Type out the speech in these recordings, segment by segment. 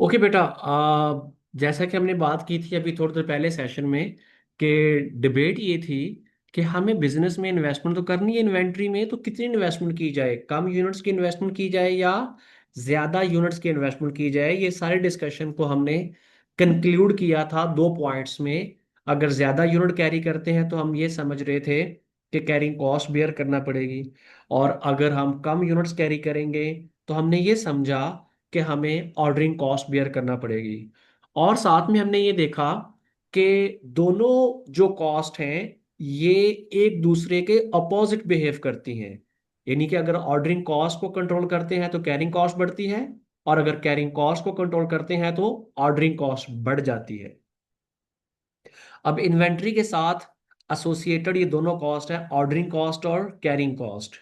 Okay बेटा, जैसा कि हमने बात की थी अभी थोड़ी देर पहले सेशन में कि डिबेट ये थी कि हमें बिजनेस में इन्वेस्टमेंट तो करनी है। इन्वेंट्री में तो कितनी इन्वेस्टमेंट की जाए, कम यूनिट्स की इन्वेस्टमेंट की जाए या ज्यादा यूनिट्स की इन्वेस्टमेंट की जाए। ये सारे डिस्कशन को हमने कंक्लूड किया था दो पॉइंट्स में। अगर ज्यादा यूनिट कैरी करते हैं तो हम ये समझ रहे थे कि कैरिंग कॉस्ट बेयर करना पड़ेगी, और अगर हम कम यूनिट्स कैरी करेंगे तो हमने ये समझा कि हमें ऑर्डरिंग कॉस्ट बेयर करना पड़ेगी। और साथ में हमने ये देखा कि दोनों जो कॉस्ट हैं ये एक दूसरे के अपोजिट बिहेव करती हैं। यानी कि अगर ऑर्डरिंग कॉस्ट को कंट्रोल करते हैं तो कैरिंग कॉस्ट बढ़ती है, और अगर कैरिंग कॉस्ट को कंट्रोल करते हैं तो ऑर्डरिंग कॉस्ट बढ़ जाती है। अब इन्वेंट्री के साथ एसोसिएटेड ये दोनों कॉस्ट है, ऑर्डरिंग कॉस्ट और कैरिंग कॉस्ट।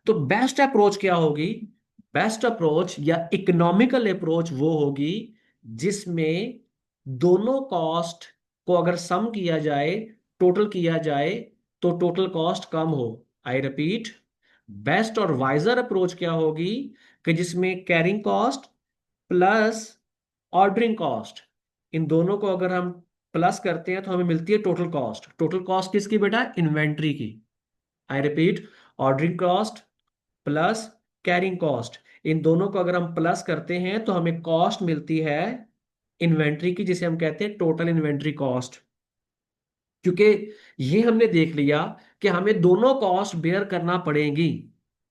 तो बेस्ट अप्रोच क्या होगी? बेस्ट अप्रोच या इकोनॉमिकल अप्रोच वो होगी जिसमें दोनों कॉस्ट को अगर सम किया जाए, टोटल किया जाए, तो टोटल कॉस्ट कम हो। आई रिपीट, बेस्ट और वाइजर अप्रोच क्या होगी कि जिसमें carrying cost plus ordering cost, इन दोनों को अगर हम प्लस करते हैं तो हमें मिलती है टोटल कॉस्ट। टोटल कॉस्ट किसकी बेटा? इन्वेंट्री की। I repeat, ordering cost plus carrying cost, इन दोनों को अगर हम प्लस करते हैं तो हमें कॉस्ट मिलती है इन्वेंट्री की, जिसे हम कहते हैं टोटल इन्वेंट्री कॉस्ट। क्योंकि ये हमने देख लिया कि हमें दोनों कॉस्ट बेयर करना पड़ेगी,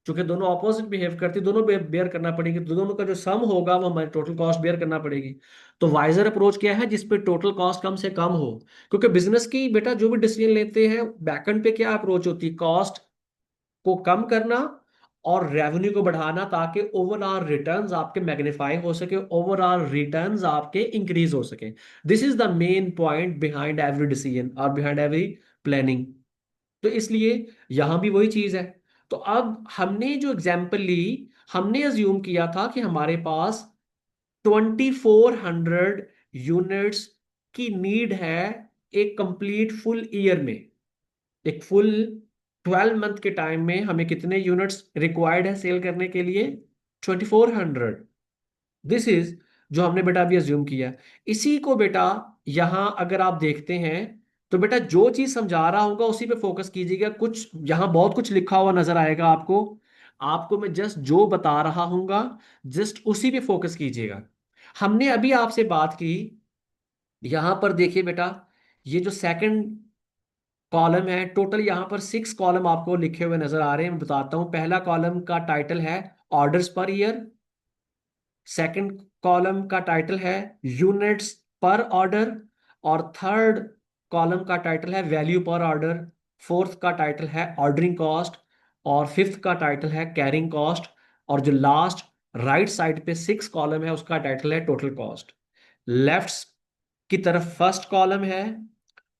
क्योंकि दोनों ऑपोजिट बिहेव करती, दोनों बेयर करना पड़ेगी, तो दोनों का जो सम होगा वो हमारी टोटल कॉस्ट बेयर करना पड़ेगी। तो वाइजर अप्रोच क्या है? जिसपे टोटल कॉस्ट कम से कम हो। क्योंकि बिजनेस की बेटा जो भी डिसीजन लेते हैं बैकएंड पे क्या अप्रोच होती है? कॉस्ट को कम करना और रेवेन्यू को बढ़ाना, ताकि ओवरऑल रिटर्न्स आपके मैग्नीफाई हो सके, ओवरऑल रिटर्न्स आपके इंक्रीज हो सके। This is the main point behind every decision और बिहाइंड एवरी प्लानिंग। तो इसलिए यहां भी वही चीज है। तो अब हमने जो एग्जांपल ली, हमने अज्यूम किया था कि हमारे पास 2400 यूनिट्स की नीड है एक कंप्लीट फुल ईयर में। एक फुल 12 मंथ के टाइम में हमें कितने यूनिट्स रिक्वायर्ड है सेल करने के लिए? 2400। दिस इज जो हमने बेटा अभी अज्यूम किया। इसी को बेटा यहां अगर आप देखते हैं तो बेटा जो चीज समझा रहा होगा उसी पे फोकस कीजिएगा। कुछ यहां बहुत कुछ लिखा हुआ नजर आएगा आपको, आपको मैं जस्ट जो बता रहा हूंगा जस्ट उसी पे फोकस कीजिएगा। हमने अभी आपसे बात की, यहां पर देखिए बेटा, ये जो सेकंड कॉलम है, टोटल यहां पर 6 कॉलम आपको लिखे हुए नजर आ रहे हैं। मैं बताता हूं, पहला कॉलम का टाइटल है orders per year, second column का टाइटल है यूनिट्स पर ऑर्डर, और थर्ड कॉलम का टाइटल है वैल्यू पर ऑर्डर, फोर्थ का टाइटल है ऑर्डरिंग कॉस्ट, और फिफ्थ का टाइटल है कैरिंग कॉस्ट, और जो लास्ट राइट साइड पे 6 कॉलम है उसका टाइटल है टोटल कॉस्ट। लेफ्ट की तरफ फर्स्ट कॉलम है,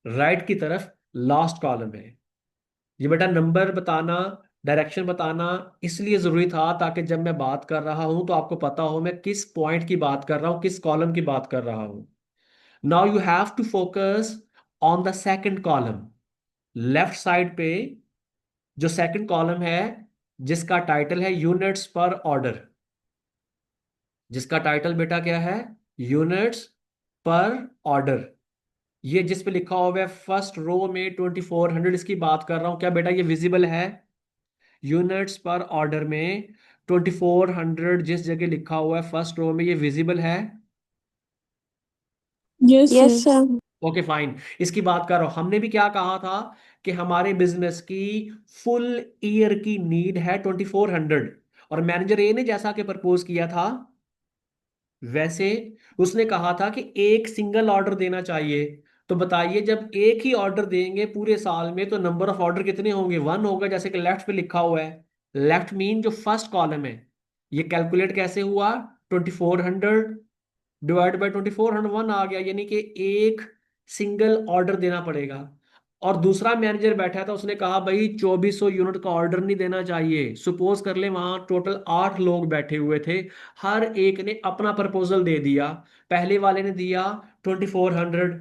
राइट की तरफ लास्ट कॉलम है। ये बेटा नंबर बताना, डायरेक्शन बताना इसलिए जरूरी था ताकि जब मैं बात कर रहा हूं तो आपको पता हो मैं किस पॉइंट की बात कर रहा हूं, किस कॉलम की बात कर रहा हूं। Now you have to focus on the second column. Left side पे जो सेकंड कॉलम है जिसका टाइटल है यूनिट्स पर ऑर्डर, जिसका टाइटल बेटा क्या है? यूनिट्स पर ऑर्डर। ये जिस पे लिखा हुआ है फर्स्ट रो में 2400, इसकी बात कर रहा हूं। क्या बेटा ये विजिबल है? यूनिट्स पर ऑर्डर में 2400 जिस जगह लिखा हुआ है फर्स्ट रो में, ये विजिबल है? Yes yes sir. Sir. Okay fine, इसकी बात कर रहा हूं। हमने भी क्या कहा था कि हमारे बिजनेस की फुल ईयर की नीड है 2400, और मैनेजर ए ने जैसा कि प्रपोज किया था वैसे उसने कहा था कि एक सिंगल ऑर्डर देना चाहिए। तो बताइए, जब एक ही ऑर्डर देंगे पूरे साल में तो नंबर ऑफ ऑर्डर कितने होंगे? 1 होगा, जैसे कि लेफ्ट पे लिखा हुआ है। लेफ्ट मीन जो फर्स्ट कॉलम है, ये कैलकुलेट कैसे हुआ? 2400 डिवाइड बाई 2400, 1 आ गया, यानी कि एक सिंगल ऑर्डर देना पड़ेगा। और दूसरा मैनेजर बैठा था, उसने कहा भाई 2400 यूनिट का ऑर्डर नहीं देना चाहिए। सुपोज कर ले वहां टोटल 8 लोग बैठे हुए थे, हर एक ने अपना प्रपोजल दे दिया। पहले वाले ने दिया 2400,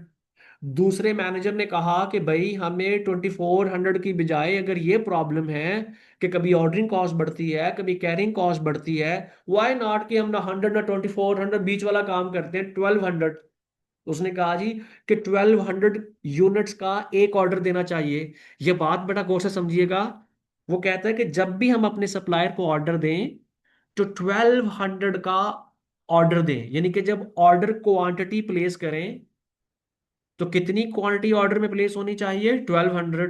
दूसरे मैनेजर ने कहा कि भाई हमें 2400 की बजाय अगर ये प्रॉब्लम है कि कभी ऑर्डरिंग कॉस्ट बढ़ती है, कभी कैरिंग कॉस्ट बढ़ती है, व्हाई नॉट कि हम ना 100 ना 2400 बीच वाला काम करते हैं 1200। उसने कहा जी कि 1200 यूनिट्स का एक ऑर्डर देना चाहिए। ये बात बड़ा गौर से समझिएगा। वो कहता है कि जब भी हम अपने सप्लायर को ऑर्डर दें तो 1200 का ऑर्डर दें, यानी कि जब ऑर्डर क्वांटिटी प्लेस करें तो कितनी क्वांटिटी ऑर्डर में प्लेस होनी चाहिए, 1200।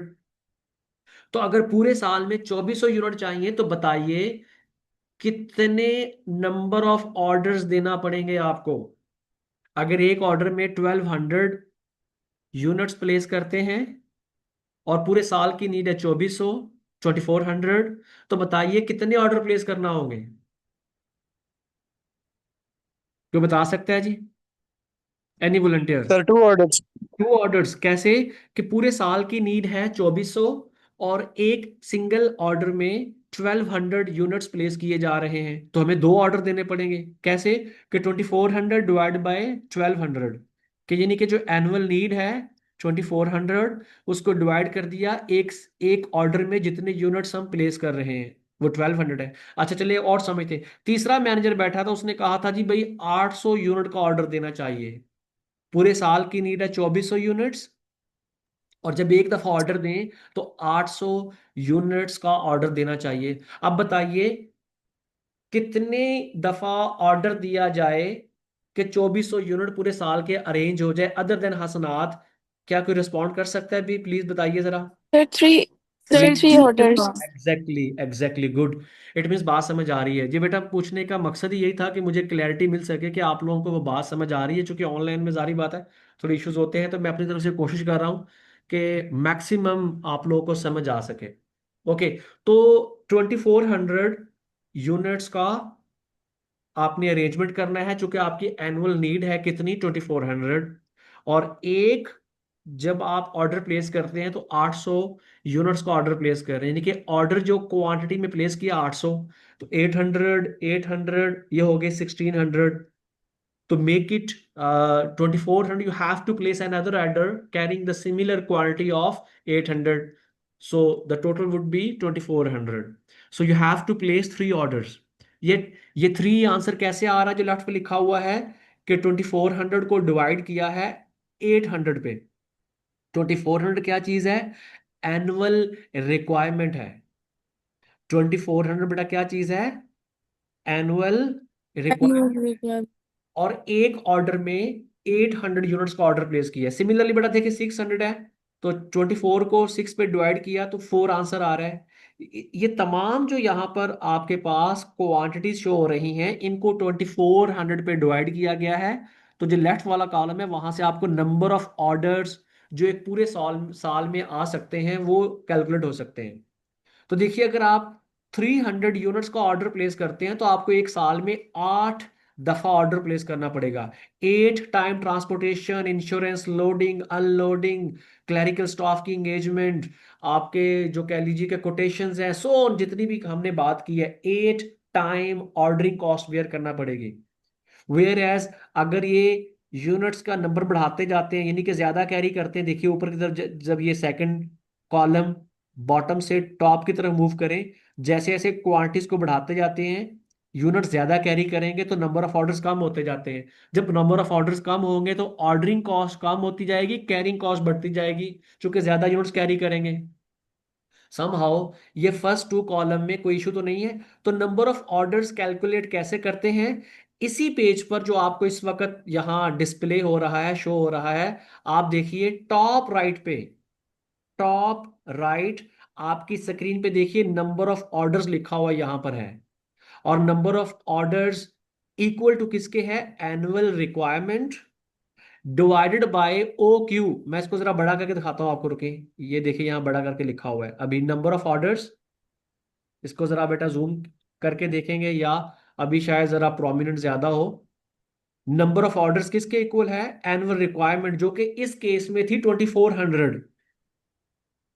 तो अगर पूरे साल में 2400 यूनिट चाहिए तो बताइए कितने नंबर ऑफ ऑर्डर्स देना पड़ेंगे आपको। अगर एक ऑर्डर में 1200 यूनिट्स प्लेस करते हैं और पूरे साल की नीड है 2400, 2400, तो बताइए कितने ऑर्डर प्लेस करना होंगे। क्यों, बता सकता है जी? Any volunteer? Sir 2 orders. 2 orders कैसे? कि पूरे साल की नीड है 2400 और एक सिंगल ऑर्डर में 1200 यूनिट्स प्लेस किए जा रहे हैं, तो हमें 2 ऑर्डर देने पड़ेंगे। कैसे? कि 2400 डिवाइड बाय 1200, कि यानी कि जो एनुअल नीड है 2400, उसको डिवाइड कर दिया एक एक ऑर्डर में जितने यूनिट्स हम प्लेस कर रहे हैं, वो 1200 है। अच्छा चलिए और समझते हैं। तीसरा मैनेजर बैठा था, उसने कहा था जी भाई 800 यूनिट का ऑर्डर देना चाहिए। पूरे साल की नीड है 2400 यूनिट्स, और जब एक दफा ऑर्डर दें तो 800 यूनिट्स का ऑर्डर देना चाहिए। अब बताइए कितने दफा ऑर्डर दिया जाए कि 2400 यूनिट पूरे साल के अरेंज हो जाए, अदर देन हसनात? क्या कोई रिस्पॉन्ड कर सकता है भी? प्लीज बताइए जरा। Sir 3 orders. Exactly exactly, good. It means बात समझ आ रही है जी बेटा। पूछने का मकसद ही यही था कि मुझे क्लैरिटी मिल सके कि आप लोगों को वो बात समझ आ रही है। चूंकि ऑनलाइन में जारी बात है, थोड़े इश्यूज होते हैं, तो मैं अपनी तरफ से कोशिश कर रहा हूँ कि मैक्सिमम आप लोगों को समझ आ सके। ओके, तो 2400 यूनिट्स का आपने अरेंजमेंट करना है, चूंकि आपकी एनुअल नीड है कितनी, 2400। और एक, जब आप ऑर्डर प्लेस करते हैं तो 800 यूनिट्स का ऑर्डर प्लेस कर रहे हैं, यानी कि ऑर्डर जो क्वांटिटी में प्लेस किया 800, तो 800 800 ये हो गए 1600। To make it 2400, you have to place another order carrying the similar quality of 800. So the total would be 2400. So you have to place 3 orders. ये ये 3 आंसर कैसे आ रहा है जो लेफ्ट पे लिखा हुआ है? कि 2400 को डिवाइड किया है 800 पे। 2400 क्या चीज है? एनुअल रिक्वायरमेंट है। 2400 बेटा क्या चीज है? Annual requirement. और एक ऑर्डर में 800 यूनिट्स का ऑर्डर प्लेस किया है। सिमिलरली बेटा देखिए 600 है, तो 24 को 6 पे डिवाइड किया तो 4 आंसर आ रहा है। ये तमाम जो यहाँ पर आपके पास क्वांटिटीज शो हो रही हैं, इनको 2400 पे डिवाइड किया गया है। तो जो लेफ्ट वाला कॉलम है वहां से आपको नंबर ऑफ ऑर्डर्स जो एक पूरे साल साल में आ सकते हैं वो कैलकुलेट हो सकते हैं। तो देखिए अगर आप 300 यूनिट्स का ऑर्डर प्लेस करते हैं तो आपको एक साल में 8 दफा ऑर्डर प्लेस करना पड़ेगा। 8 time transportation, insurance, loading, unloading, clerical staff की एंगेजमेंट, आपके जो कह लीजिए कि कोटेशंस हैं, सो जितनी भी हमने बात की है, 8 टाइम ऑर्डरिंग कॉस्ट बेयर करना पड़ेगी। वेयर एज अगर ये यूनिट्स का नंबर बढ़ाते जाते हैं, यानी कि ज्यादा कैरी करते हैं, देखिए ऊपर की तरफ जब ये सेकंड कॉलम बॉटम से टॉप की तरफ मूव करें, जैसे जैसे क्वांटिटीज को बढ़ाते जाते हैं, यूनिट्स ज्यादा कैरी करेंगे तो नंबर ऑफ ऑर्डर्स कम होते जाते हैं। जब नंबर ऑफ ऑर्डर्स कम होंगे तो ऑर्डरिंग कॉस्ट कम होती जाएगी, कैरिंग कॉस्ट बढ़ती जाएगी, क्योंकि ज्यादा यूनिट्स कैरी करेंगे। समहाउ ये फर्स्ट 2 कॉलम में कोई इशू तो नहीं है। तो नंबर ऑफ ऑर्डर्स कैलकुलेट कैसे करते हैं? इसी पेज पर जो आपको इस वक्त यहां डिस्प्ले हो रहा है, शो हो रहा है, आप देखिए टॉप राइट पे, टॉप राइट आपकी स्क्रीन पे देखिए नंबर ऑफ ऑर्डर्स लिखा हुआ यहां पर है। और number of orders equal to किसके है? Annual requirement divided by O Q. मैं इसको जरा बड़ा करके दिखाता हूं आपको, रुके। ये देखिए यहां बड़ा करके लिखा हुआ है अभी नंबर ऑफ ऑर्डर्स। इसको जरा बेटा जूम करके देखेंगे, या अभी शायद जरा प्रोमिनेंट ज्यादा हो। नंबर ऑफ ऑर्डर्स किसके इक्वल है? एनुअल रिक्वायरमेंट, जो कि इस केस में थी 2400।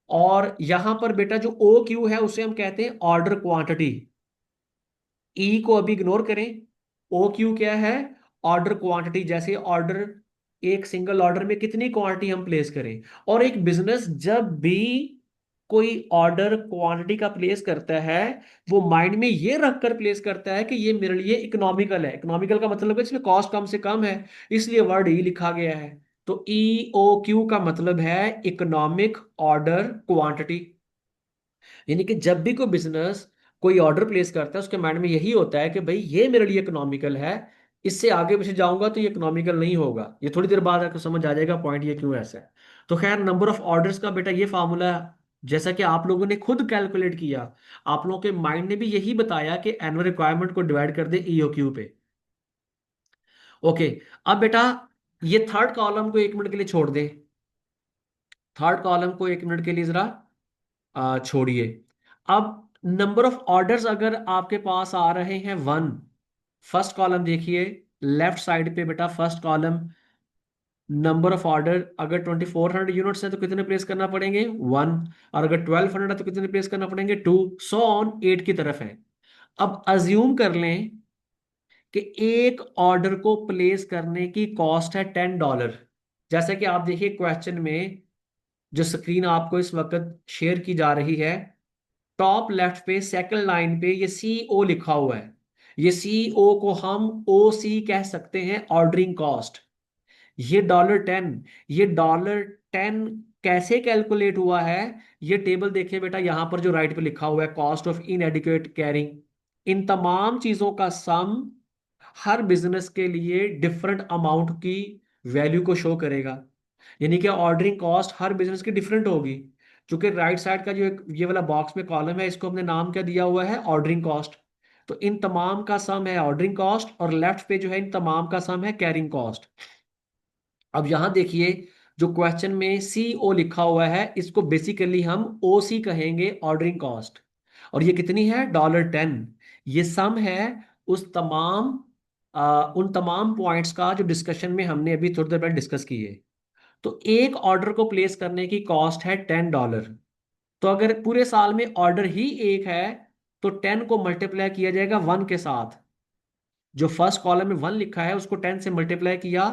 और यहां पर बेटा जो ओ क्यू है उसे हम कहते हैं ऑर्डर क्वांटिटी। ई को अभी इग्नोर करें। ओ क्यू क्या है? Order quantity. जैसे ऑर्डर एक सिंगल ऑर्डर में कितनी क्वांटिटी हम प्लेस करें। और एक बिजनेस जब भी कोई ऑर्डर क्वांटिटी का प्लेस करता है, वो माइंड में ये रखकर प्लेस करता है कि ये मेरे लिए इकोनॉमिकल है। इकोनॉमिकल का मतलब है इसमें कॉस्ट कम से कम है, इसलिए वर्ड ई लिखा गया है। तो EOQ का मतलब है इकोनॉमिक ऑर्डर क्वांटिटी। यानी कि जब भी कोई बिजनेस कोई ऑर्डर प्लेस करता है, उसके माइंड में यही होता है कि भाई ये मेरे लिए इकोनॉमिकल है, इससे आगे पीछे जाऊंगा तो ये इकोनॉमिकल नहीं होगा। ये थोड़ी देर बाद आपको समझ आ जाएगा पॉइंट ये क्यों ऐसा है। तो खैर, नंबर ऑफ ऑर्डर्स का बेटा ये फार्मूला, जैसा कि आप लोगों ने खुद कैलकुलेट किया, आप लोगों के माइंड ने भी यही बताया कि एनुअल रिक्वायरमेंट को डिवाइड कर दे EOQ पे। ओके। अब बेटा ये थर्ड कॉलम को 1 मिनट के लिए छोड़ दे। थर्ड कॉलम को 1 मिनट के लिए जरा छोड़िए। अब नंबर ऑफ ऑर्डर्स अगर आपके पास आ रहे हैं 1, फर्स्ट कॉलम देखिए, लेफ्ट साइड पे बेटा first column, number of order अगर 2400 यूनिट्स है तो कितने प्लेस करना पड़ेंगे 1, और अगर 1200 है तो कितने प्लेस करना पड़ेंगे 2, सो ऑन 8 की तरफ है। अब अज्यूम कर लें कि एक ऑर्डर को प्लेस करने की कॉस्ट है $10। जैसे कि आप देखिए क्वेश्चन में, जो स्क्रीन आपको इस वक्त शेयर की जा रही है, टॉप लेफ्ट पे सेकंड लाइन पे ये CO लिखा हुआ है। ये CO को हम OC कह सकते हैं, ऑर्डरिंग कॉस्ट। ये $10, ये $10 कैसे कैलकुलेट हुआ है, ये टेबल देखिए बेटा, यहां पर जो राइट पे लिखा हुआ है, कॉस्ट ऑफ इनएडिक्वेट कैरिंग। इन तमाम चीजों का सम हर बिजनेस के लिए डिफरेंट अमाउंट की वैल्यू को शो करेगा। यानी कि ऑर्डरिंग कॉस्ट हर बिजनेस की डिफरेंट होगी। क्योंकि राइट साइड का जो एक ये वाला बॉक्स में कॉलम है, इसको हमने नाम क्या दिया हुआ है, ऑर्डरिंग कॉस्ट। तो इन तमाम का सम है ऑर्डरिंग कॉस्ट, और लेफ्ट पे जो है इन तमाम का सम है कैरिंग कॉस्ट। अब यहां देखिए, जो क्वेश्चन में CO लिखा हुआ है, इसको बेसिकली हम OC कहेंगे, ऑर्डरिंग कॉस्ट। और ये कितनी है, $10। ये सम है उस तमाम उन तमाम पॉइंट्स का जो डिस्कशन में हमने अभी थोड़ी देर पहले डिस्कस किए। तो एक ऑर्डर को प्लेस करने की कॉस्ट है $10। तो अगर पूरे साल में ऑर्डर ही एक है, तो 10 को मल्टीप्लाई किया जाएगा 1 के साथ। जो फर्स्ट कॉलम में 1 लिखा है उसको 10 से मल्टीप्लाई किया,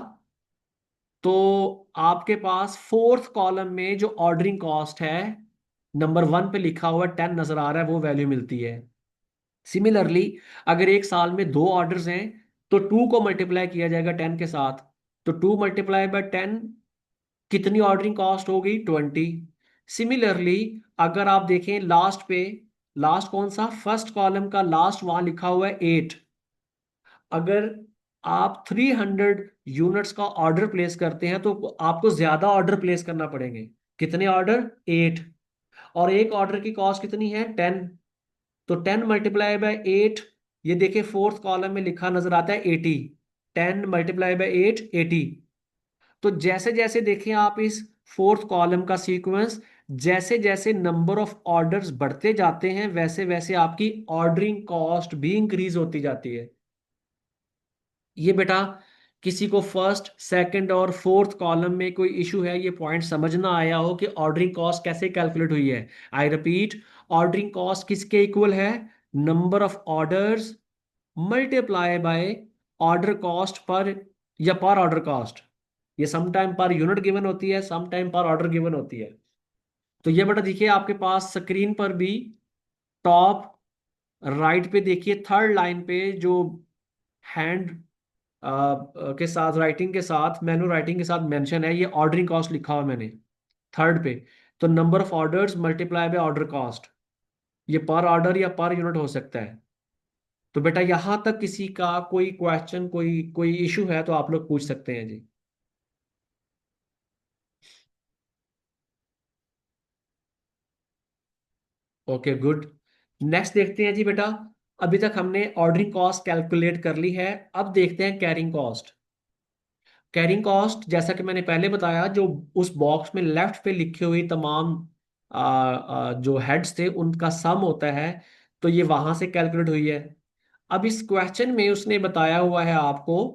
तो आपके पास फोर्थ कॉलम में जो ऑर्डरिंग कॉस्ट है, नंबर 1 पे लिखा हुआ 10 नजर आ रहा है, वो वैल्यू मिलती है। सिमिलरली, अगर एक साल में 2 ऑर्डर्स हैं, तो 2 को मल्टीप्लाई किया जाएगा 10 के साथ। तो 2 × 10 कितनी ऑर्डरिंग कॉस्ट हो गई, 20। सिमिलरली, अगर आप देखें लास्ट पे, लास्ट कौन सा, फर्स्ट कॉलम का लास्ट वहां लिखा हुआ है 8। अगर आप 300 यूनिट्स का ऑर्डर प्लेस करते हैं, तो आपको ज्यादा ऑर्डर प्लेस करना पड़ेंगे। कितने ऑर्डर, 8। और एक ऑर्डर की कॉस्ट कितनी है, 10। तो 10 × 8, ये देखिए फोर्थ कॉलम में लिखा नजर आता है 80। 10 × 8, 80। तो जैसे जैसे देखें आप इस फोर्थ कॉलम का सीक्वेंस, जैसे जैसे नंबर ऑफ ऑर्डर्स बढ़ते जाते हैं, वैसे वैसे आपकी ऑर्डरिंग कॉस्ट भी इंक्रीज होती जाती है। ये बेटा, किसी को फर्स्ट सेकंड और फोर्थ कॉलम में कोई इशू है, ये पॉइंट समझ ना आया हो कि ऑर्डरिंग कॉस्ट कैसे कैलकुलेट हुई है, आई रिपीट, ऑर्डरिंग कॉस्ट किसके इक्वल है, number of orders multiply by order cost per, या पर ऑर्डर कॉस्ट। ये some time per unit given होती है, some time per order given होती है। तो ये बेटा देखिए आपके पास स्क्रीन पर भी, टॉप राइट पे देखिए, थर्ड लाइन पे जो हैंड के साथ, राइटिंग के साथ, मैनुअल राइटिंग के साथ मेंशन है, ये ऑर्डरिंग कॉस्ट लिखा हुआ है मैंने थर्ड पे। तो number of orders multiply by order cost, ये पर ऑर्डर या पर यूनिट हो सकता है। तो बेटा यहां तक किसी का कोई क्वेश्चन, कोई कोई इशू है तो आप लोग पूछ सकते हैं जी। Okay, good. नेक्स्ट देखते हैं जी बेटा, अभी तक हमने ऑर्डरिंग कॉस्ट कैलकुलेट कर ली है, अब देखते हैं कैरिंग कॉस्ट। कैरिंग कॉस्ट, जैसा कि मैंने पहले बताया, जो उस बॉक्स में लेफ्ट पे लिखी हुई तमाम जो हेड्स थे उनका सम होता है, तो ये वहां से कैलकुलेट हुई है। अब इस क्वेश्चन में उसने बताया हुआ है आपको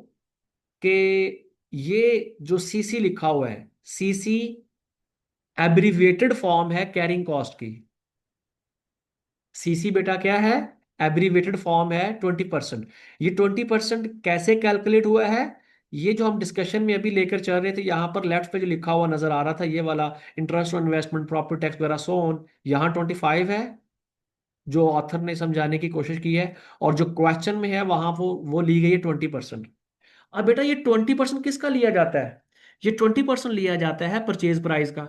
कि ये जो CC लिखा हुआ है, CC एब्रीविएटेड फॉर्म है कैरिंग कॉस्ट की। CC बेटा क्या है, एब्रीविएटेड फॉर्म है 20%। ये 20% कैसे कैलकुलेट हुआ है, ये जो हम डिस्कशन में अभी लेकर चल रहे थे, यहाँ पर लेफ्ट पे जो लिखा हुआ नजर आ रहा था ये वाला, interest on investment, property tax वगैरह, सो ऑन, यहाँ 25 है जो ऑथर ने समझाने की कोशिश की है, और जो क्वेश्चन में है वहां वो ली गई है 20%। अब बेटा ये 20% किसका लिया जाता है? ये 20% लिया जाता है परचेज प्राइस का।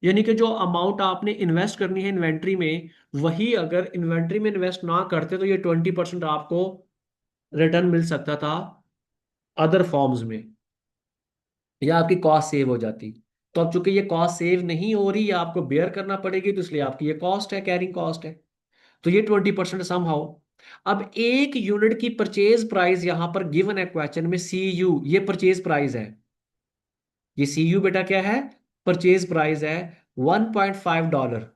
यानी कि जो अमाउंट आपने इन्वेस्ट करनी है इन्वेंट्री में, वही अगर इन्वेंट्री में इन्वेस्ट ना करते तो ये 20% आपको रिटर्न मिल सकता था अदर फॉर्म्स में, या आपकी कॉस्ट सेव हो जाती। तो अब चूंकि ये कॉस्ट सेव नहीं हो रही, या आपको बेयर करना पड़ेगी, तो इसलिए आपकी ये कॉस्ट है, कैरिंग कॉस्ट है। तो ये 20% सम हाउ। अब एक यूनिट की परचेज प्राइस यहां पर गिवन है क्वेश्चन में, CU, ये परचेज प्राइस है। ये CU बेटा क्या है? परचेज प्राइस है, $1.5।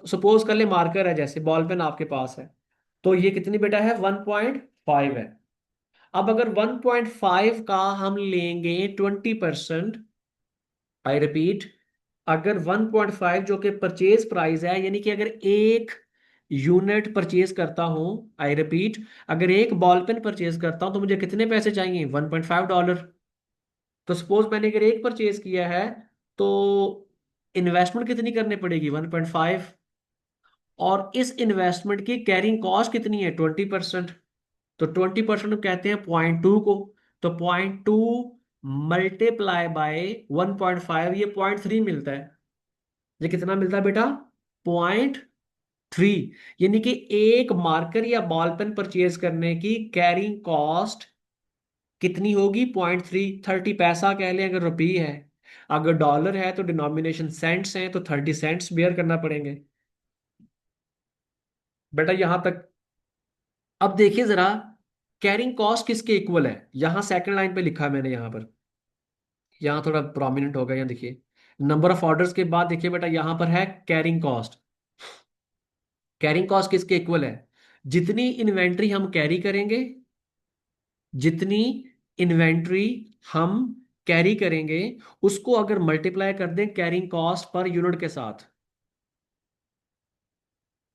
सपोज कर ले मार्कर है, जैसे बॉल पेन आपके पास है, तो ये कितनी बेटा है? 1.5 है। अब अगर 1.5 का हम लेंगे 20%, आई रिपीट, अगर 1.5 जो कि परचेज प्राइस है, यानी कि अगर एक यूनिट परचेज करता हूं, आई रिपीट, अगर एक बॉल पेन परचेज करता हूं तो मुझे कितने पैसे चाहिए? $1.5। तो सपोज मैंने अगर एक परचेज किया है, तो इन्वेस्टमेंट कितनी करनी पड़ेगी? 1.5। और इस इन्वेस्टमेंट की कैरिंग कॉस्ट कितनी है? 20%। तो 20% कहते हैं 0.2 को। तो 0.2 मल्टीप्लाई बाय 1.5, ये 0.3 मिलता है। ये कितना मिलता है बेटा? 0.3। यानी कि एक मार्कर या बॉल पेन परचेज करने की कैरिंग कॉस्ट कितनी होगी? 0.3। 30 पैसा कह लें अगर रुपी है। अगर डॉलर है तो डिनोमिनेशन सेंट्स है, तो 30 सेंट्स बेयर करना पड़ेंगे। बेटा यहां तक। अब देखिए जरा, कैरिंग कॉस्ट किसके इक्वल है? यहां सेकंड लाइन पे लिखा है मैंने, यहां पर, यहां थोड़ा प्रोमिनेंट होगा, यहाँ देखिए, नंबर ऑफ ऑर्डर्स के बाद देखिए बेटा, यहां पर है कैरिंग कॉस्ट। कैरिंग कॉस्ट किसके इक्वल है? जितनी इन्वेंट्री हम कैरी करेंगे, जितनी इन्वेंट्री हम कैरी करेंगे, उसको अगर मल्टीप्लाई कर दें कैरिंग कॉस्ट पर यूनिट के साथ,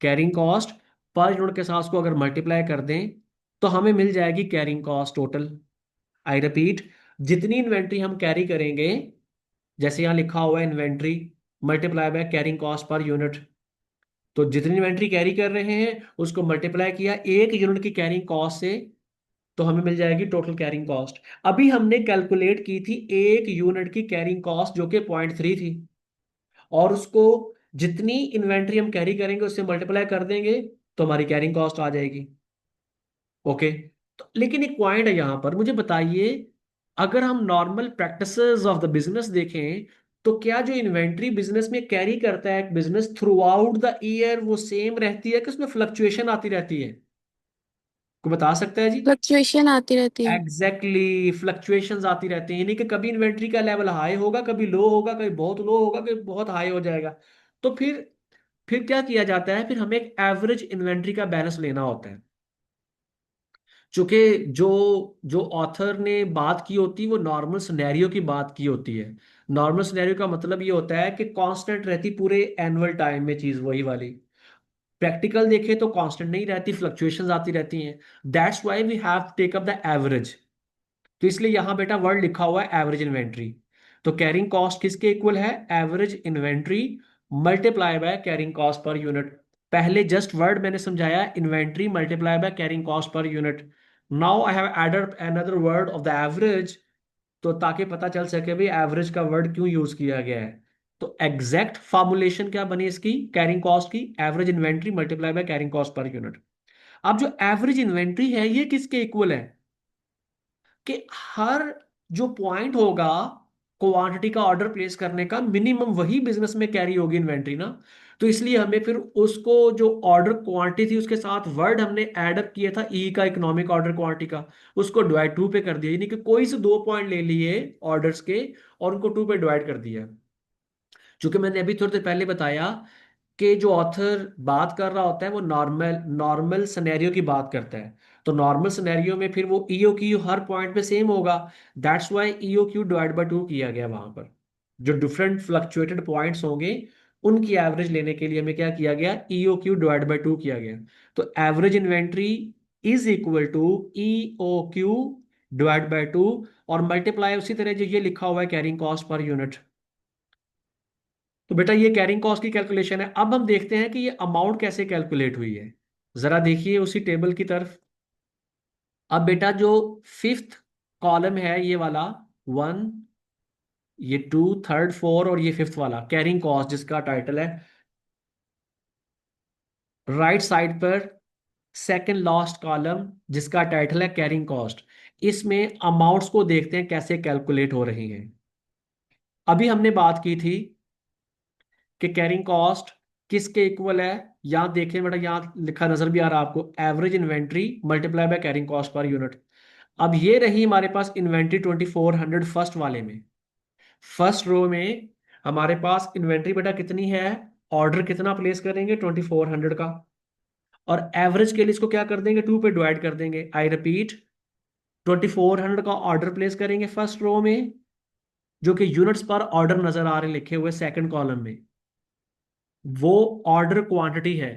कैरिंग कॉस्ट पर यूनिट के साथ उसको अगर मल्टीप्लाई कर दें, तो हमें मिल जाएगी carrying cost total. I repeat, जितनी इन्वेंट्री हम कैरी करेंगे, जैसे यहां लिखा हुआ है inventory multiply by carrying cost per unit, तो जितनी इन्वेंट्री कैरी कर रहे हैं उसको मल्टीप्लाई किया एक यूनिट की कैरिंग कॉस्ट से, तो हमें मिल जाएगी टोटल कैरिंग कॉस्ट। अभी हमने कैलकुलेट की थी एक यूनिट की कैरिंग कॉस्ट जो कि 0.3 थी, और उसको जितनी इन्वेंट्री हम कैरी करेंगे उससे मल्टीप्लाई कर देंगे, तो हमारी कैरिंग कॉस्ट आ जाएगी। ओके। तो लेकिन एक पॉइंट है यहां पर, मुझे बताइए, अगर हम normal practices of the business देखें, तो क्या जो इन्वेंट्री बिजनेस में कैरी करता है business through out the year, वो सेम रहती है कि उसमें फ्लक्चुएशन आती रहती है? को बता सकता है जी? फ्लक्चुएशन आती रहती है। एग्जैक्टली, फ्लक्चुएशंस आती रहती हैं, यानी कि कभी इन्वेंट्री का लेवल हाई होगा, कभी लो होगा, कभी बहुत लो होगा, कभी बहुत हाई हो जाएगा। तो फिर क्या किया जाता है? फिर हमें एक एवरेज इन्वेंट्री का बैलेंस लेना होता है। चूंकि जो जो ऑथर ने बात की होती है वो नॉर्मल सिनेरियो की बात की होती है। नॉर्मल सिनेरियो का मतलब ये होता है कि कांस्टेंट रहती पूरे एनुअल टाइम में चीज वही वाली। प्रैक्टिकल देखें तो कांस्टेंट नहीं रहती, फ्लक्चुएशंस आती रहती हैं। That's why we have to take up the average. तो इसलिए यहां बेटा वर्ड लिखा हुआ है एवरेज इन्वेंट्री। तो कैरिंग कॉस्ट किसके इक्वल है? Average inventory multiply by carrying cost per unit. पहले जस्ट वर्ड मैंने समझाया, inventory multiply by carrying cost per unit. Now I have added another word of the average, तो ताकि पता चल सके भी एवरेज का वर्ड क्यों यूज किया गया है। तो एग्जैक्ट फॉर्मुलेशन क्या बनी इसकी कैरिंग कॉस्ट की? Average inventory multiply by carrying cost per unit. अब जो एवरेज इन्वेंट्री है ये किसके इक्वल है? कि हर जो पॉइंट होगा क्वांटिटी का ऑर्डर प्लेस करने का, मिनिमम वही बिजनेस में कैरी होगी इन्वेंट्री ना। तो इसलिए हमें फिर उसको जो ऑर्डर क्वांटिटी थी उसके साथ वर्ड हमने ऐड अप किया था, ई का, इकोनॉमिक ऑर्डर क्वांटिटी का, उसको डिवाइड टू पे कर दिया, यानी कि कोई से दो पॉइंट ले लिए ऑर्डर्स के और उनको टू पे डिवाइड कर दिया। चूंकि मैंने अभी थोड़ी देर पहले बताया कि जो ऑथर बात कर रहा होता है वो नॉर्मल नॉर्मल सिनेरियो की बात करता है। तो नॉर्मल सिनेरियो में फिर वो ईओ क्यू हर पॉइंट पे सेम होगा। That's why E O Q divide by two किया गया वहां पर। जो डिफरेंट फ्लक्चुएटेड पॉइंट्स होंगे उनकी एवरेज लेने के लिए हमें क्या किया गया? E O Q divide by two किया गया। तो average inventory is equal to E O Q divide by 2 और मल्टीप्लाई उसी तरह जो ये लिखा हुआ है कैरिंग कॉस्ट पर यूनिट। तो बेटा ये कैरिंग कॉस्ट की कैलकुलेशन है। अब हम देखते हैं कि ये अमाउंट कैसे कैलकुलेट हुई है। जरा देखिए उसी टेबल की तरफ। अब बेटा जो फिफ्थ कॉलम है ये वाला, वन, ये टू, थर्ड, फोर और ये फिफ्थ वाला कैरिंग कॉस्ट जिसका टाइटल है, राइट साइड पर सेकंड लास्ट कॉलम जिसका टाइटल है कैरिंग कॉस्ट, इसमें अमाउंट्स को देखते हैं कैसे कैलकुलेट हो रही हैं। अभी हमने बात की थी कि कैरिंग कॉस्ट किसके इक्वल है। यहां देखें बेटा, यहां लिखा नजर भी आ रहा है आपको, average inventory multiply by carrying cost per unit. अब ये रही हमारे पास इन्वेंट्री 2400 फर्स्ट वाले में। फर्स्ट रो में हमारे पास इन्वेंट्री बेटा कितनी है, ऑर्डर कितना प्लेस करेंगे 2400 का, और एवरेज के लिए इसको क्या कर देंगे, 2 पे डिवाइड कर देंगे। आई रिपीट, 2400 का ऑर्डर प्लेस करेंगे फर्स्ट रो में, जो कि यूनिट्स पर ऑर्डर नजर आ रहे लिखे हुए सेकंड कॉलम में, वो ऑर्डर क्वांटिटी है।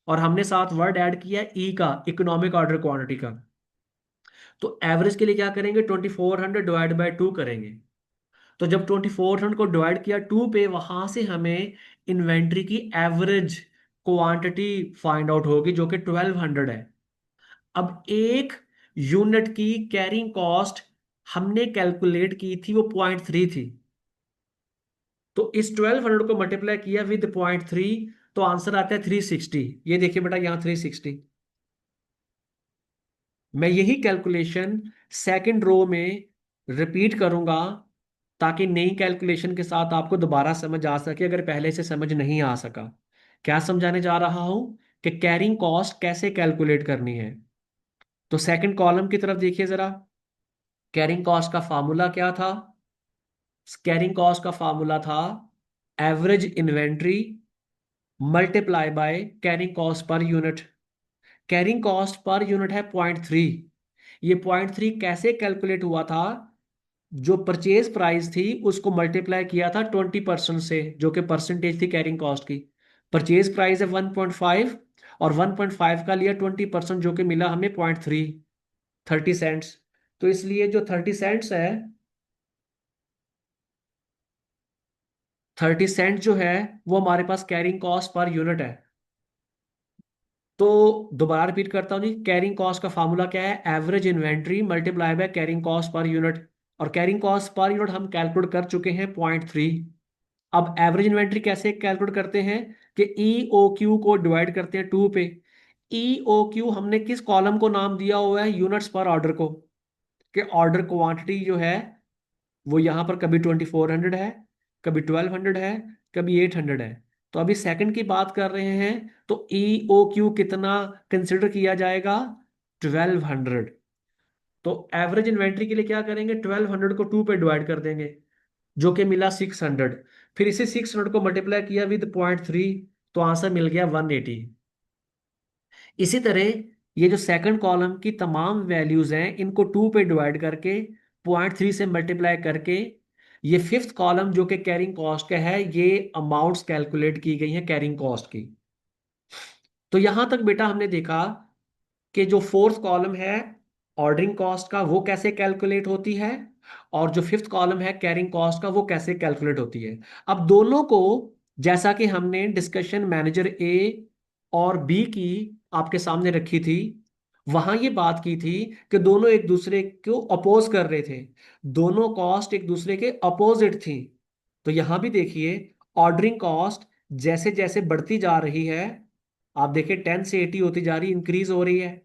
और हमने साथ वर्ड ऐड किया है ई का, इकोनॉमिक ऑर्डर क्वांटिटी का। तो एवरेज के लिए क्या करेंगे, 2400 डिवाइड बाय 2 करेंगे। तो जब 2400 को डिवाइड किया 2 पे, वहां से हमें इन्वेंट्री की एवरेज क्वांटिटी फाइंड आउट होगी जो कि 1200 है। अब एक यूनिट की कैरिंग कॉस्ट हमने कैलकुलेट की थी, वो 0.3 थी। तो इस 1200 को मल्टीप्लाई किया विद 0.3, तो आंसर आता है 360। ये देखिए बेटा यहाँ 360। मैं यही कैलकुलेशन सेकंड रो में रिपीट करूंगा ताकि नई कैलकुलेशन के साथ आपको दोबारा समझ आ सके अगर पहले से समझ नहीं आ सका। क्या समझाने जा रहा हूं कि कैरिंग कॉस्ट कैसे कैलकुलेट करनी है। तो सेकंड कॉलम की तरफ देखिए जरा, कैरिंग कॉस्ट का फार्मूला क्या था। कैरिंग कॉस्ट का फार्मूला था average inventory multiply by carrying cost per unit. Carrying cost per unit है 0.3। ये 0.3 कैसे कैलकुलेट हुआ था, जो परचेज प्राइस थी उसको मल्टीप्लाई किया था 20% से, जो कि परसेंटेज थी कैरिंग कॉस्ट की। परचेज प्राइस है 1.5 और 1.5 का लिया 20%, जो कि मिला हमें 0.3, 30 सेंट्स। तो इसलिए जो 30 सेंट्स है, 30 सेंट जो है वो हमारे पास कैरिंग कॉस्ट पर यूनिट है। तो दोबारा रिपीट करता हूँ जी, कैरिंग कॉस्ट का फार्मूला क्या है, average inventory multiply by carrying cost per unit. और कैरिंग कॉस्ट पर यूनिट हम कैलकुलेट कर चुके हैं 0.3। अब एवरेज इन्वेंट्री कैसे कैलकुलेट करते हैं कि ई ओ क्यू को डिवाइड करते हैं 2 पे। ई ओ क्यू हमने किस कॉलम को नाम दिया हुआ है, यूनिट्स पर ऑर्डर को, कि ऑर्डर क्वांटिटी जो है वो यहाँ पर कभी 2400 है, कभी 1200 है, कभी 800 है। तो अभी सेकंड की बात कर रहे हैं, तो ई ओ क्यू कितना कंसिडर किया जाएगा, 1200। तो एवरेज इन्वेंट्री के लिए क्या करेंगे, 1200 को 2 पे डिवाइड कर देंगे, जो कि मिला 600। फिर इसे 600 को मल्टीप्लाई किया विद 0.3, तो आंसर मिल गया 180। इसी तरह ये जो सेकंड कॉलम की तमाम वैल्यूज हैं इनको 2 पे डिवाइड करके 0.3 से मल्टीप्लाई करके, ये फिफ्थ कॉलम जो कि कैरिंग कॉस्ट का है, ये अमाउंट्स कैलकुलेट की गई हैं कैरिंग कॉस्ट की। तो यहां तक बेटा हमने देखा कि जो फोर्थ कॉलम है ऑर्डरिंग कॉस्ट का वो कैसे कैलकुलेट होती है, और जो फिफ्थ कॉलम है कैरिंग कॉस्ट का वो कैसे कैलकुलेट होती है। अब दोनों को, जैसा कि हमने डिस्कशन मैनेजर ए और बी की आपके सामने रखी थी, वहां ये बात की थी कि दोनों एक दूसरे को अपोज कर रहे थे, दोनों कॉस्ट एक दूसरे के अपोजिट थी। तो यहां भी देखिए, ऑर्डरिंग कॉस्ट जैसे जैसे बढ़ती जा रही है, आप देखिए 10 से 80 होती जा रही, इंक्रीज हो रही है,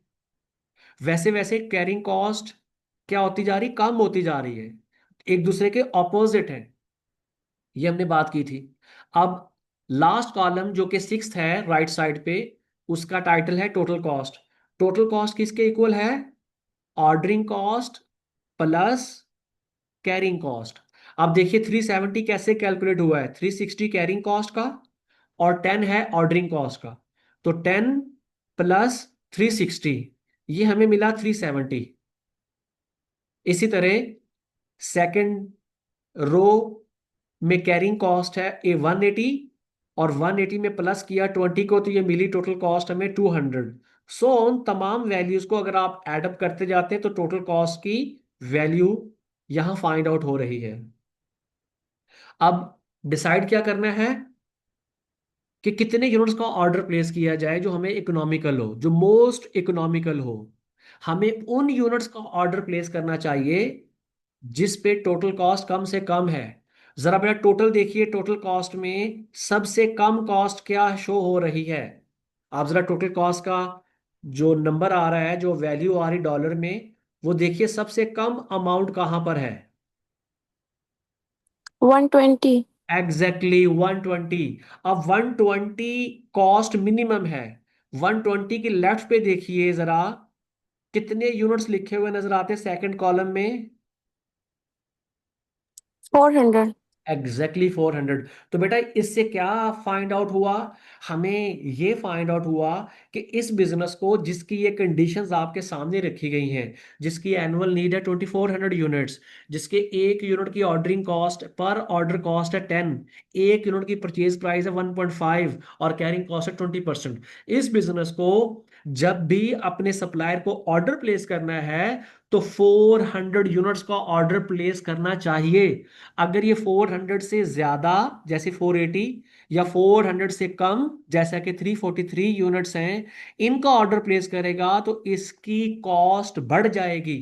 वैसे वैसे कैरिंग कॉस्ट क्या होती जा रही, कम होती जा रही है, एक दूसरे के ऑपोजिट है। ये हमने बात की थी। अब लास्ट कॉलम जो कि सिक्स्थ है राइट साइड पे, उसका टाइटल है टोटल कॉस्ट। टोटल कॉस्ट किसके इक्वल है, ordering cost plus carrying cost. अब देखिए 370 कैसे कैलकुलेट हुआ है, 360 कैरिंग कॉस्ट का और 10 है ऑर्डरिंग कॉस्ट का। तो 10 प्लस 360, ये हमें मिला 370। इसी तरह सेकंड रो में कैरिंग कॉस्ट है ए 180, और 180 में प्लस किया 20 को, तो ये मिली टोटल कॉस्ट हमें 200। सो उन तमाम वैल्यूज को अगर आप एडअप करते जाते हैं तो टोटल कॉस्ट की वैल्यू यहां फाइंड आउट हो रही है। अब डिसाइड क्या करना है कि कितने यूनिट्स का ऑर्डर प्लेस किया जाए जो हमें इकोनॉमिकल हो, जो मोस्ट इकोनॉमिकल हो। हमें उन यूनिट्स का ऑर्डर प्लेस करना चाहिए जिस पे टोटल कॉस्ट कम से कम है। जरा बेटा टोटल देखिए, टोटल कॉस्ट में सबसे कम कॉस्ट क्या शो हो रही है। आप जरा टोटल कॉस्ट का जो नंबर आ रहा है, जो वैल्यू आ रही डॉलर में, वो देखिए सबसे कम अमाउंट कहां पर है। 120। एग्जैक्टली 120। अब 120 कॉस्ट मिनिमम है। 120 की लेफ्ट पे देखिए जरा, कितने यूनिट्स लिखे हुए नजर आते हैं सेकंड कॉलम में। 400। एग्जैक्टली 400। तो बेटा इससे क्या फाइंड आउट हुआ, हमें ये फाइंड आउट हुआ कि इस बिजनेस को, जिसकी ये कंडीशंस आपके सामने रखी गई हैं, जिसकी एनुअल नीड है 2400 यूनिट्स, जिसके एक यूनिट की ordering cost per order cost है 10, एक यूनिट की परचेज प्राइस है 1.5 और कैरिंग कॉस्ट है 20%। इस बिजनेस को जब भी अपने सप्लायर को ऑर्डर प्लेस करना है तो 400 यूनिट्स का ऑर्डर प्लेस करना चाहिए। अगर ये 400 से ज्यादा, जैसे 480, या 400 से कम जैसा कि 343 यूनिट्स हैं, इनका ऑर्डर प्लेस करेगा तो इसकी कॉस्ट बढ़ जाएगी।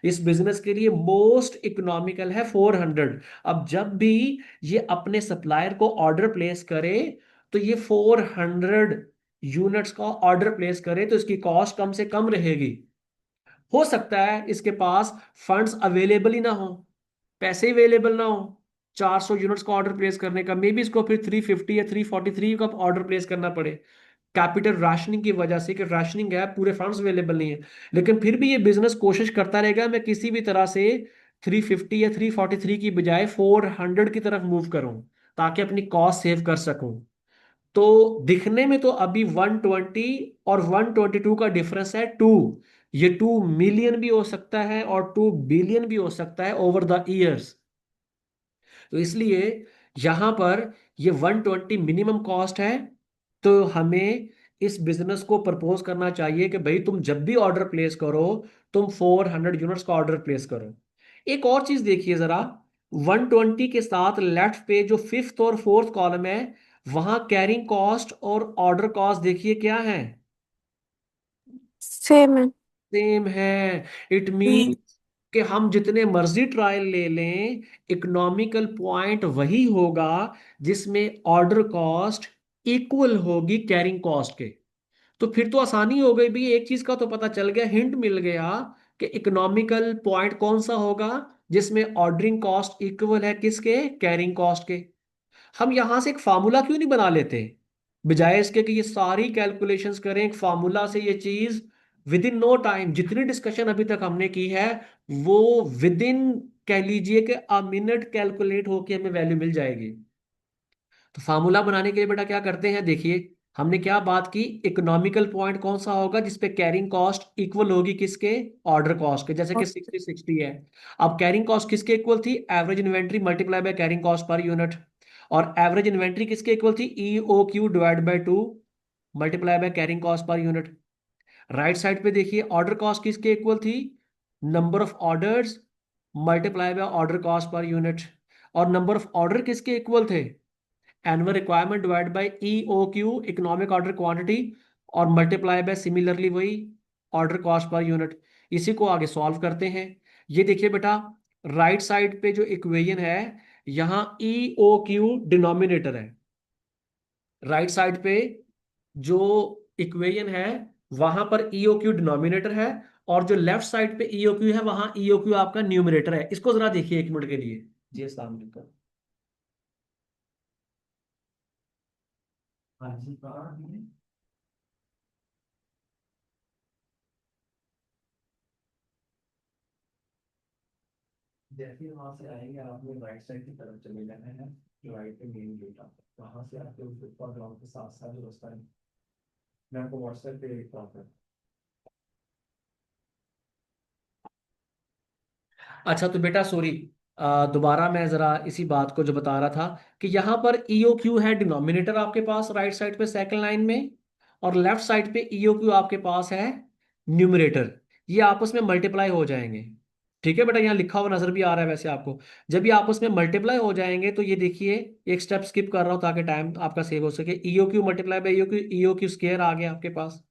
इस बिजनेस के लिए मोस्ट इकोनॉमिकल है 400। अब जब भी ये अपने सप्लायर को ऑर्डर प्लेस करे तो ये 400 यूनिट्स का ऑर्डर प्लेस करे तो इसकी कॉस्ट कम से कम रहेगी। हो सकता है इसके पास फंड्स अवेलेबल ही ना हो, पैसे अवेलेबल ना हो 400 यूनिट्स का ऑर्डर प्लेस करने का, मे बी इसको फिर 350 या 343 का ऑर्डर प्लेस करना पड़े कैपिटल राशनिंग की वजह से, कि राशनिंग है, पूरे फंड्स अवेलेबल नहीं है। लेकिन फिर भी ये बिजनेस कोशिश करता रहेगा मैं किसी भी तरह से 350 या 343 की बजाय 400 की तरफ मूव करूं ताकि अपनी कॉस्ट सेव कर सकूं। तो दिखने में तो अभी 120 और 122 का डिफरेंस है 2। ये 2 मिलियन भी हो सकता है और 2 बिलियन भी हो सकता है ओवर द ईयर्स। तो इसलिए यहां पर ये 120 मिनिमम कॉस्ट है। तो हमें इस बिजनेस को प्रपोज करना चाहिए कि भाई तुम जब भी ऑर्डर प्लेस करो, तुम 400 यूनिट्स का ऑर्डर प्लेस करो। एक और चीज देखिए जरा, 120 के साथ लेफ्ट पे जो फिफ्थ और फोर्थ कॉलम है, वहां कैरिंग कॉस्ट और ऑर्डर कॉस्ट देखिए क्या है, सेम है। सेम है। इट मीन्स कि हम जितने मर्जी ट्रायल ले लें, इकोनॉमिकल पॉइंट वही होगा जिसमें ऑर्डर कॉस्ट इक्वल होगी कैरिंग कॉस्ट के। तो फिर तो आसानी हो गई भी, एक चीज का तो पता चल गया, हिंट मिल गया कि इकोनॉमिकल पॉइंट कौन सा होगा जिसमें ऑर्डरिंग कॉस्ट इक्वल है किसके, कैरिंग कॉस्ट के। हम यहां से एक फार्मूला क्यों नहीं बना लेते, बजाय इसके कि ये सारी कैलकुलेशंस करें एक फार्मूला से, ये चीज विद इन नो टाइम, जितनी डिस्कशन अभी तक हमने की है वो विद इन, कह लीजिए कि अ मिनट कैलकुलेट होके हमें वैल्यू मिल जाएगी। तो फार्मूला बनाने के लिए बेटा क्या करते हैं, देखिए हमने क्या बात की, इकोनॉमिकल पॉइंट कौन सा होगा जिसपे कैरिंग कॉस्ट इक्वल होगी किसके, ऑर्डर कॉस्ट के, जैसे कि 60/60 है। अब कैरिंग कॉस्ट किसके इक्वल थी, average inventory multiply by carrying cost per unit. और एवरेज इन्वेंट्री किसके इक्वल थी, E O Q divide by 2 multiply by carrying cost per unit. Right side पे देखिए ऑर्डर कॉस्ट किसके इक्वल थी, number of orders multiply by order cost per unit. और number of order किसके equal थे, annual requirement divide by E O Q economic order quantity, और multiply by similarly वही order cost per unit. इसी को आगे solve करते हैं। ये देखिए बेटा, राइट साइड पे जो इक्वेशन है, यहाँ ई ओ क्यू डिनोमिनेटर है। राइट साइड पे जो इक्वेशन है वहां पर ईओ क्यू डिनोमिनेटर है, और जो लेफ्ट साइड पे ईओ क्यू है वहां ईओ क्यू आपका न्यूमरेटर है। इसको जरा देखिए एक मिनट के लिए। जी अस्सलाम वालेकुम। हाँ जी, कहाँ हैं? जैसे ही वहां से आएंगे आपने राइट साइड की तरफ चले जाना है, राइट पे मेन गेट आता है, वहां से आपके उस फुटबॉल ग्राउंड के साथ साथ जो रास्ता है, मैं आपको व्हाट्सएप पे लिखता हूँ। अच्छा तो बेटा सॉरी, दोबारा मैं जरा इसी बात को जो बता रहा था कि यहाँ पर ईओ क्यू है डिनोमिनेटर आपके पास राइट साइड पे सेकंड लाइन में, और लेफ्ट साइड पे ईओ क्यू आपके पास है न्यूमरेटर। ये आपस में मल्टीप्लाई हो जाएंगे। ठीक है बेटा, यहाँ लिखा हुआ नजर भी आ रहा है वैसे आपको। जब ये आपस में मल्टीप्लाई हो जाएंगे तो ये देखिए, एक स्टेप स्किप कर रहा हूँ ताकि टाइम आपका सेव हो सके। E O Q multiply by E O Q square आ गया आपके पास,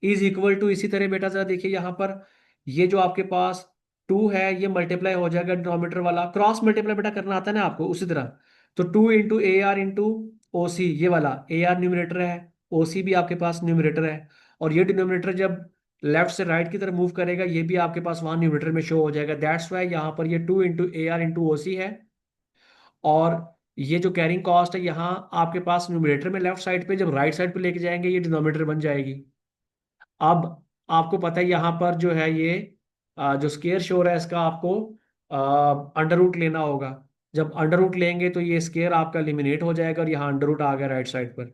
इज इक्वल टू, इसी तरह बेटा जरा देखिए यहाँ पर, ये जो आपके पास टू है ये मल्टीप्लाई हो जाएगा डिनोमिनेटर वाला, क्रॉस मल्टीप्लाई बेटा करना आता है ना आपको उसी तरह। तो two into A R into O C, ये वाला ए आर न्यूमिनेटर है, ओ सी भी आपके पास न्यूमिनेटर है। और ये डिनोमिनेटर जब लेफ्ट से राइट की तरफ मूव करेगा ये भी आपके पास वहां न्यूमिनेटर में शो हो जाएगा। दैट्स वाई यहाँ पर ये two into A R into O C है। और ये जो कैरिंग कॉस्ट है यहाँ आपके पास न्यूमिनेटर में लेफ्ट साइड पे, जब राइट साइड पे लेके जाएंगे ये डिनोमिनेटर बन जाएगी। अब आपको पता है यहाँ पर जो है ये जो स्केयर शोर है इसका आपको अंडर रूट लेना होगा। जब अंडर रूट लेंगे तो ये स्केयर आपका एलिमिनेट हो जाएगा और यहाँ अंडर रूट आ गया राइट साइड पर।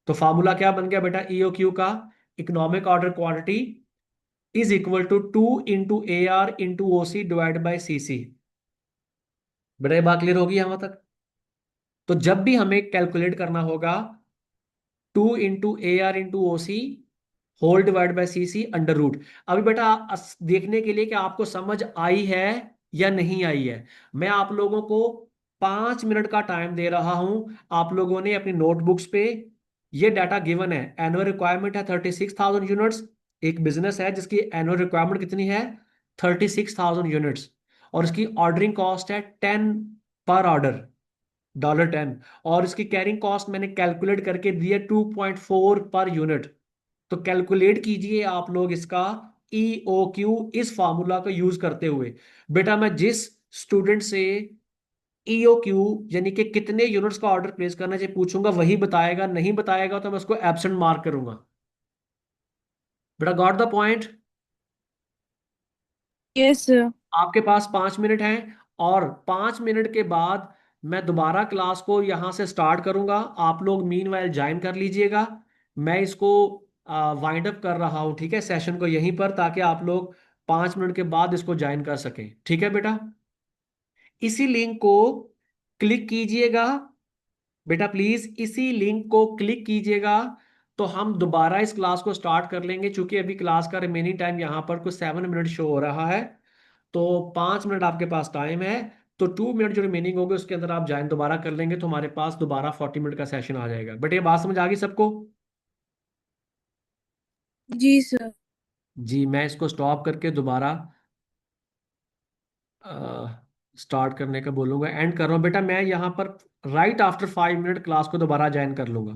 तो फार्मूला क्या बन गया बेटा, ईओ क्यू का economic order quantity is equal to two into A R into O C divide by C C. बेटा ये बात क्लियर होगी यहाँ तक? तो जब भी हमें कैलकुलेट करना होगा two into A R into O C whole divide by C C under root. अभी बेटा देखने के लिए कि आपको समझ आई है या नहीं आई है, मैं आप लोगों को 5 मिनट का टाइम दे रहा हूं। आप लोगों ने अपनी नोटबुक्स पे, ये डाटा गिवन है, एनुअल रिक्वायरमेंट है 36,000 यूनिट्स। एक बिजनेस है जिसकी एनुअल रिक्वायरमेंट कितनी है, 36,000 यूनिट्स। और इसकी ऑर्डरिंग कॉस्ट है 10 पर ऑर्डर, $10। और इसकी कैरिंग कॉस्ट मैंने कैलकुलेट करके दी है 2.4 पर यूनिट। तो कैलकुलेट कीजिए आप लोग इसका ईओ क्यू इस फॉर्मूला का यूज करते हुए। बेटा मैं जिस स्टूडेंट से ईओ क्यू यानी कि कितने यूनिट्स का ऑर्डर प्लेस करना चाहिए पूछूंगा वही बताएगा, नहीं बताएगा तो मैं उसको एब्सेंट मार्क करूंगा। बेटा got the point? Yes, sir. आपके पास 5 मिनट हैं, और 5 मिनट के बाद मैं दोबारा क्लास को यहां से स्टार्ट करूंगा। आप लोग मीनवाइल ज्वाइन कर लीजिएगा। मैं इसको वाइंड अप कर रहा हूं, ठीक है, सेशन को यहीं पर, ताकि आप लोग 5 मिनट के बाद इसको ज्वाइन कर सकें। ठीक है बेटा, इसी लिंक को क्लिक कीजिएगा। बेटा प्लीज इसी लिंक को क्लिक कीजिएगा, तो हम दोबारा इस क्लास को स्टार्ट कर लेंगे। चूंकि अभी क्लास का रिमेनिंग टाइम यहाँ पर कुछ 7 मिनट शो हो रहा है, तो 5 मिनट आपके पास टाइम है। तो 2 मिनट जो रिमेनिंग होंगे उसके अंदर आप ज्वाइन दोबारा कर लेंगे तो हमारे पास दोबारा 40 मिनट का सेशन आ जाएगा। बट ये बात समझ आ गई सबको? जी सर। जी, मैं इसको स्टॉप करके दोबारा स्टार्ट करने का बोलूंगा, एंड कर रहा हूँ। बेटा मैं यहाँ पर राइट आफ्टर 5 मिनट क्लास को दोबारा ज्वाइन कर लूंगा।